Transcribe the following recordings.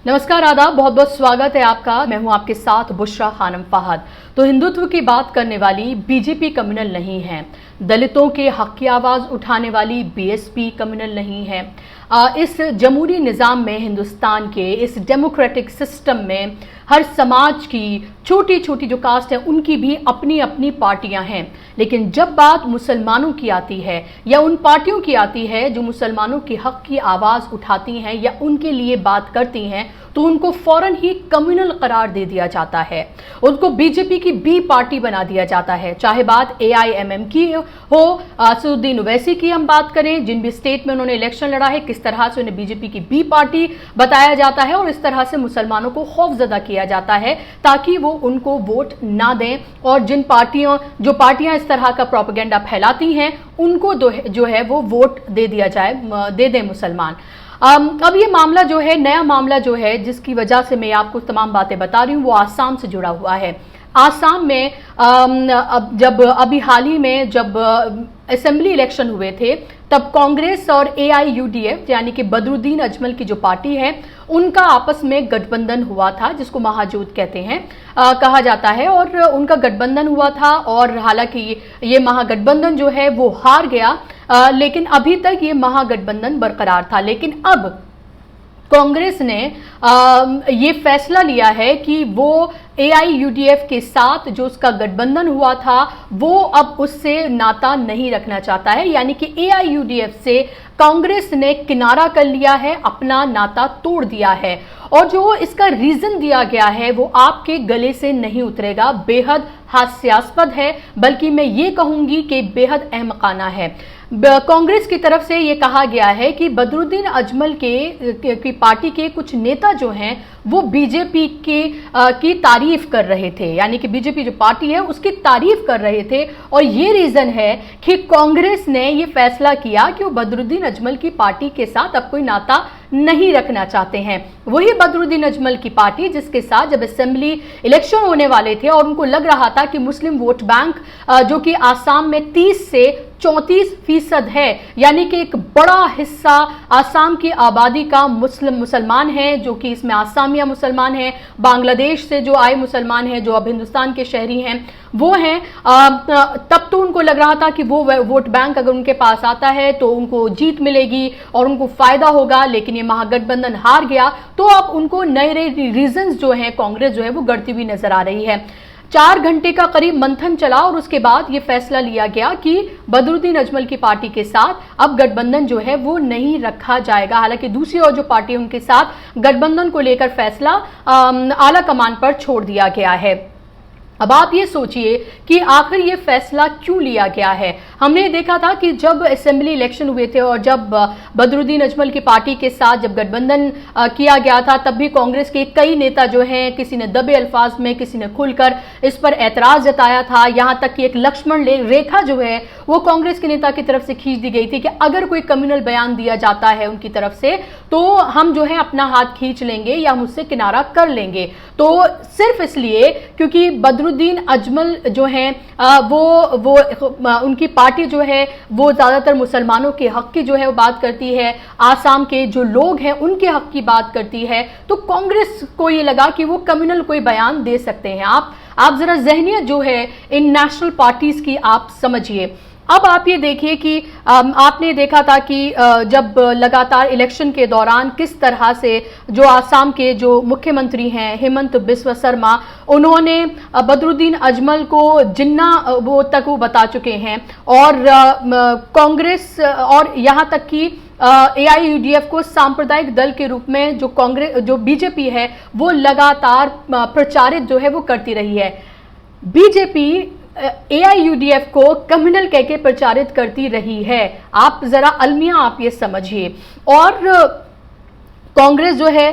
नमस्कार, आदाब, बहुत बहुत स्वागत है आपका। मैं हूं आपके साथ बुशरा खानम फहद। तो हिंदुत्व की बात करने वाली बीजेपी कम्युनल नहीं है, दलितों के हक की आवाज उठाने वाली बीएसपी कम्युनल नहीं है। इस जमहूरी निज़ाम में, हिंदुस्तान के इस डेमोक्रेटिक सिस्टम में हर समाज की छोटी छोटी जो कास्ट है उनकी भी अपनी अपनी पार्टियां हैं। लेकिन जब बात मुसलमानों की आती है या उन पार्टियों की आती है जो मुसलमानों के हक की आवाज़ उठाती हैं या उनके लिए बात करती हैं, तो उनको फौरन ही कम्युनल करार दे दिया जाता है, उनको बीजेपी की बी पार्टी बना दिया जाता है। चाहे बात एआईएमएम की हो, असदुद्दीन ओवैसी की हम बात करें, जिन भी स्टेट में उन्होंने इलेक्शन लड़ा है, किस तरह से उन्हें बीजेपी की बी पार्टी बताया जाता है और इस तरह से मुसलमानों को खौफजदा किया जाता है ताकि वो उनको वोट ना दें। और जो पार्टियां इस तरह का प्रोपेगेंडा फैलाती हैं उनको जो है वो वोट दे दिया जाए, दे दें मुसलमान। अब ये मामला जो है, नया मामला जो है, जिसकी वजह से मैं आपको तमाम बातें बता रही हूँ, वो आसाम से जुड़ा हुआ है। आसाम में जब अभी हाल ही में जब असेंबली इलेक्शन हुए थे, तब कांग्रेस और एआईयूडीएफ यानी कि बदरुद्दीन अजमल की जो पार्टी है उनका आपस में गठबंधन हुआ था, जिसको महाजोत कहते हैं, कहा जाता है। और उनका गठबंधन हुआ था और हालांकि ये महागठबंधन जो है वो हार गया, लेकिन अभी तक ये महागठबंधन बरकरार था। लेकिन अब कांग्रेस ने ये फैसला लिया है कि वो एआईयूडीएफ के साथ जो उसका गठबंधन हुआ था वो अब उससे नाता नहीं रखना चाहता है, यानी कि एआईयूडीएफ से कांग्रेस ने किनारा कर लिया है, अपना नाता तोड़ दिया है। और जो इसका रीजन दिया गया है वो आपके गले से नहीं उतरेगा, बेहद हास्यास्पद है, बल्कि मैं ये कहूंगी कि बेहद अहमकाना है। कांग्रेस की तरफ से ये कहा गया है कि बदरुद्दीन अजमल की पार्टी के कुछ नेता जो हैं वो बीजेपी की तारीफ कर रहे थे, यानी कि बीजेपी जो पार्टी है उसकी तारीफ कर रहे थे। और ये रीजन है कि कांग्रेस ने ये फैसला किया कि वो बदरुद्दीन अजमल की पार्टी के साथ अब कोई नाता नहीं रखना चाहते हैं। वही बदरुद्दीन अजमल की पार्टी जिसके साथ जब असेंबली इलेक्शन होने वाले थे और उनको लग रहा था कि मुस्लिम वोट बैंक जो कि आसाम में 30 से 34% है, यानी कि एक बड़ा हिस्सा आसाम की आबादी का मुसलमान है, जो कि इसमें आसामिया मुसलमान हैं, बांग्लादेश से जो आए मुसलमान हैं, जो अब हिंदुस्तान के शहरी हैं वो हैं। तब तो उनको लग रहा था कि वो वोट बैंक अगर उनके पास आता है तो उनको जीत मिलेगी और उनको फायदा होगा, लेकिन ये महागठबंधन हार गया तो अब उनको नए नए रीजंस जो हैं कांग्रेस जो है वो गढ़ती हुई नजर आ रही है। 4 घंटे का करीब मंथन चला और उसके बाद ये फैसला लिया गया कि बदरुद्दीन अजमल की पार्टी के साथ अब गठबंधन जो है वो नहीं रखा जाएगा। हालांकि दूसरी ओर जो पार्टी उनके साथ गठबंधन को लेकर फैसला आला कमान पर छोड़ दिया गया है। अब आप ये सोचिए कि आखिर ये फैसला क्यों लिया गया है। हमने देखा था कि जब असेंबली इलेक्शन हुए थे और जब बदरुद्दीन अजमल की पार्टी के साथ जब गठबंधन किया गया था, तब भी कांग्रेस के कई नेता जो हैं, किसी ने दबे अल्फाज में, किसी ने खुलकर इस पर एतराज जताया था। यहां तक कि एक लक्ष्मण रेखा जो है वो कांग्रेस के नेता की तरफ से खींच दी गई थी कि अगर कोई कम्युनल बयान दिया जाता है उनकी तरफ से तो हम जो है अपना हाथ खींच लेंगे या हम उससे किनारा कर लेंगे। तो सिर्फ इसलिए क्योंकि बदरुद्दीन अजमल जो हैं वो उनकी पार्टी जो है वो ज़्यादातर मुसलमानों के हक की जो है वो बात करती है, आसाम के जो लोग हैं उनके हक की बात करती है, तो कांग्रेस को ये लगा कि वो कम्युनल कोई बयान दे सकते हैं। आप जरा ज़हनियत जो है इन नेशनल पार्टीज की आप समझिए। अब आप ये देखिए कि आपने देखा था कि जब लगातार इलेक्शन के दौरान किस तरह से जो आसाम के जो मुख्यमंत्री हैं हेमंत बिस्वा शर्मा, उन्होंने बदरुद्दीन अजमल को जिन्ना वो तक वो बता चुके हैं। और कांग्रेस और यहाँ तक कि एआईयूडीएफ को सांप्रदायिक दल के रूप में जो बीजेपी है वो लगातार प्रचारित जो है वो करती रही है। बीजेपी एआईयूडीएफ को कम्युनल कह के प्रचारित करती रही है। आप जरा अलमिया आप ये समझिए। और कांग्रेस जो है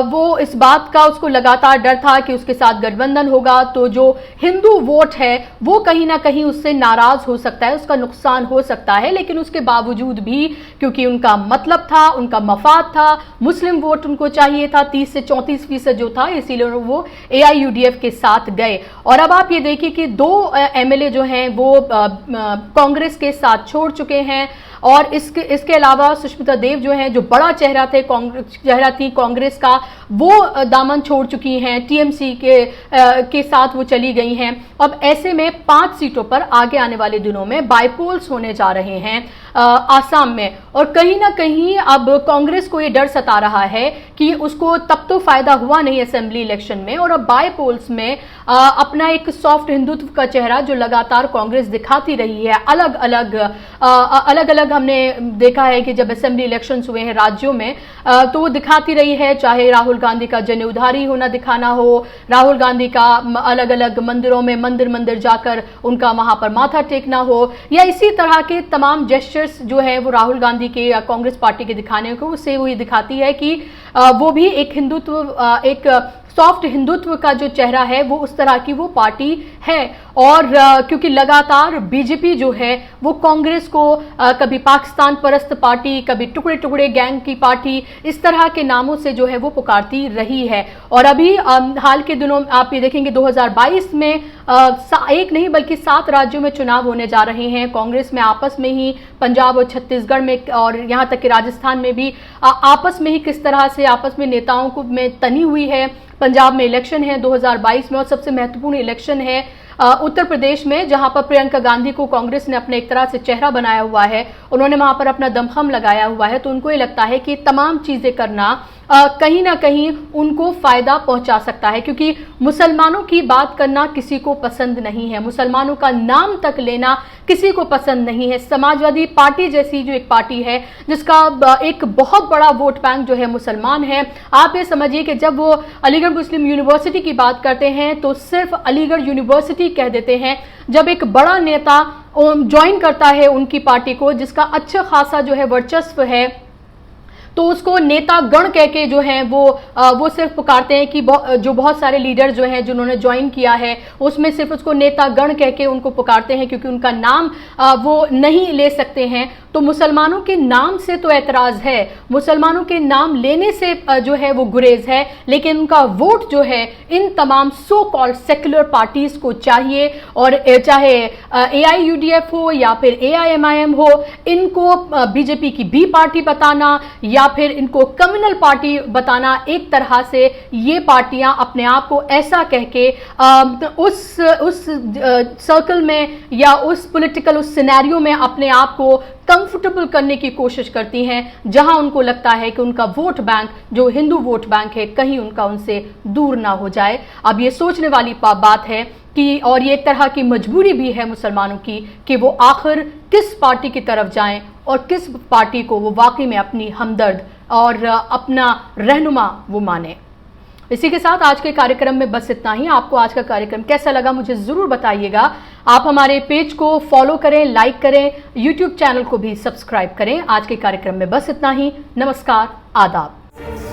वो इस बात का उसको लगातार डर था कि उसके साथ गठबंधन होगा तो जो हिंदू वोट है वो कहीं ना कहीं उससे नाराज हो सकता है, उसका नुकसान हो सकता है। लेकिन उसके बावजूद भी क्योंकि उनका मतलब था, उनका मफाद था, मुस्लिम वोट उनको चाहिए था 30 से 34% जो था, इसीलिए वो एआईयूडीएफ के साथ गए। और अब आप ये देखिए कि 2 एमएलए जो हैं वो कांग्रेस के साथ छोड़ चुके हैं। और इसके अलावा सुष्मिता देव जो है, जो बड़ा चेहरा थी कांग्रेस का, वो दामन छोड़ चुकी हैं, टीएमसी के साथ वो चली गई हैं। अब ऐसे में 5 सीटों पर आगे आने वाले दिनों में बाइपोल्स होने जा रहे हैं आसाम में, और कहीं ना कहीं अब कांग्रेस को ये डर सता रहा है कि उसको तब तो फायदा हुआ नहीं असेंबली इलेक्शन में, और अब बाइपोल्स में अपना एक सॉफ्ट हिंदुत्व का चेहरा जो लगातार कांग्रेस दिखाती रही है, अलग अलग हमने देखा है कि जब असेंबली इलेक्शंस हुए हैं राज्यों में तो वो दिखाती रही है, चाहे राहुल गांधी का जनेऊधारी होना दिखाना हो, राहुल गांधी का अलग अलग मंदिरों में मंदिर जाकर उनका वहां पर माथा टेकना हो, या इसी तरह के तमाम जेस्चर्स जो है वो राहुल गांधी के या कांग्रेस पार्टी के दिखाने को उससे वो ये दिखाती है कि वो भी एक हिंदुत्व, एक सॉफ्ट हिंदुत्व का जो चेहरा है वो उस तरह की वो पार्टी है। और क्योंकि लगातार बीजेपी जो है वो कांग्रेस को कभी पाकिस्तान परस्त पार्टी, कभी टुकड़े टुकड़े गैंग की पार्टी, इस तरह के नामों से जो है वो पुकारती रही है। और अभी हाल के दिनों आप ये देखेंगे 2022 में एक नहीं बल्कि 7 राज्यों में चुनाव होने जा रहे हैं। कांग्रेस में आपस में ही पंजाब और छत्तीसगढ़ में और यहाँ तक कि राजस्थान में भी आपस में ही किस तरह से आपस में नेताओं को में तनी हुई है। पंजाब में इलेक्शन है 2022 में, और सबसे महत्वपूर्ण इलेक्शन है उत्तर प्रदेश में, जहां पर प्रियंका गांधी को कांग्रेस ने अपने एक तरह से चेहरा बनाया हुआ है, उन्होंने वहां पर अपना दमखम लगाया हुआ है। तो उनको ये लगता है कि तमाम चीजें करना कहीं ना कहीं उनको फायदा पहुंचा सकता है, क्योंकि मुसलमानों की बात करना किसी को पसंद नहीं है, मुसलमानों का नाम तक लेना किसी को पसंद नहीं है। समाजवादी पार्टी जैसी जो एक पार्टी है जिसका एक बहुत बड़ा वोट बैंक जो है मुसलमान है, आप ये समझिए कि जब वो अलीगढ़ मुस्लिम यूनिवर्सिटी की बात करते हैं तो सिर्फ अलीगढ़ यूनिवर्सिटी कह देते हैं। जब एक बड़ा नेता ज्वाइन करता है उनकी पार्टी को, जिसका अच्छा खासा जो है वर्चस्व है, तो उसको नेता गण कह के जो है वो सिर्फ पुकारते हैं कि जो बहुत सारे लीडर जो हैं जिन्होंने ज्वाइन किया है उसमें सिर्फ उसको नेता गण कह के उनको पुकारते हैं, क्योंकि उनका नाम वो नहीं ले सकते हैं। तो मुसलमानों के नाम से तो ऐतराज है, मुसलमानों के नाम लेने से जो है वो गुरेज है, लेकिन उनका वोट जो है इन तमाम सो कॉल्ड सेक्युलर पार्टीज को चाहिए। और चाहे AIUDF हो या फिर AIMIM हो, इनको बीजेपी की बी पार्टी बताना या फिर इनको कम्युनल पार्टी बताना, एक तरह से ये पार्टियां अपने आप को ऐसा कह के उस सर्कल में या उस पॉलिटिकल उस सिनेरियो में अपने आप को कंफर्टेबल करने की कोशिश करती हैं, जहां उनको लगता है कि उनका वोट बैंक जो हिंदू वोट बैंक है कहीं उनका उनसे दूर ना हो जाए। अब ये सोचने वाली बात है कि, और ये एक तरह की मजबूरी भी है मुसलमानों की, कि वो आखिर किस पार्टी की तरफ जाएं और किस पार्टी को वो वाकई में अपनी हमदर्द और अपना रहनुमा वो माने। इसी के साथ आज के कार्यक्रम में बस इतना ही। आपको आज का कार्यक्रम कैसा लगा मुझे जरूर बताइएगा। आप हमारे पेज को फॉलो करें, लाइक करें, यूट्यूब चैनल को भी सब्सक्राइब करें। आज के कार्यक्रम में बस इतना ही। नमस्कार, आदाब।